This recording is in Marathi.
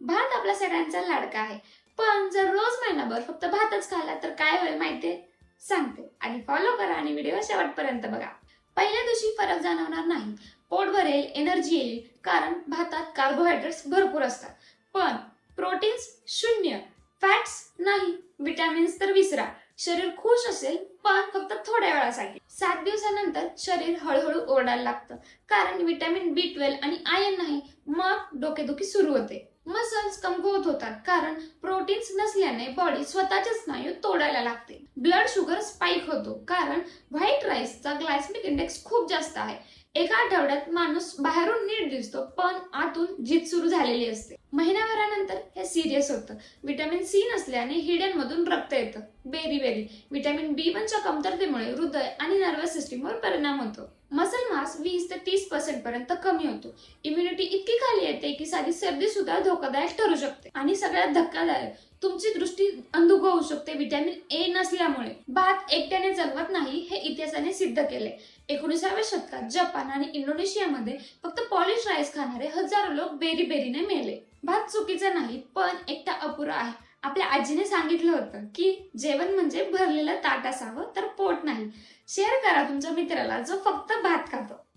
भात आपल्या सगळ्यांचा लाडका आहे, पण जर रोज महिनाभर फक्त भातच खाल्ला तर काय होईल माहितीये? सांगते आणि फॉलो करा आणि व्हिडिओ शेवटपर्यंत बघा. पहिल्या दिवशी फरक जाणवणार नाही. पोट भरेल, एनर्जी येईल, कारण भातात कार्बोहायड्रेट्स भरपूर असतात. पण प्रोटीन्स शून्य, फॅट्स नाही, विटॅमिन्स तर विसरा. शरीर खुश असेल, पण फक्त थोड्या वेळासाठी. 7 दिवसानंतर शरीर हळूहळू ओरडायला लागतं, कारण विटॅमिन B12 आणि आयर्न नाही. मग डोकेदुखी सुरू होते. मसल्स कमकुवत होतात, कारण प्रोटीन्स नसल्याने बॉडी स्वतःचे स्नायू तोडायला लागते. ब्लड शुगर स्पाइक होतो, कारण व्हाईट राईसचा ग्लायसेमिक इंडेक्स खूप जास्त आहे. एका आठवड्यात माणूस बाहेरून नीट दिसतो, पण आतून जित सुरू झालेली असते. महिन्याभरानंतर हे सिरियस होतं. विटॅमिन सी नसल्याने हिड्यांमधून रक्त येतं. बेरी विटॅमिन B1 च्या कमतरतेमुळे हृदय आणि नर्वस सिस्टीमवर परिणाम होतो. मसल मास 20 ते 30% पर्यंत कमी होतो. इम्युनिटी इतकी खाली येते की साधी सर्दी सुद्धा धोकादायक ठरू शकते. आणि सगळ्यात धक्कादायक, तुमची दृष्टी अंधुक होऊ शकते विटॅमिन ए नसल्यामुळे. भात एकट्याने जगवत नाही हे इतिहासाने सिद्ध केले. 19व्या शतकात जपान आणि इंडोनेशियामध्ये फक्त पॉलिश राईस खाणारे हजारो लोक बेरीने मेले. भात चुकीचा नाही, पण एकटा अपुरा आहे. आपल्या आजीने सांगितलं होतं की जेवण म्हणजे भरलेलं ताट असावं, तर पोट नाही. शेअर करा तुमच्या मित्राला जो फक्त भात खातो.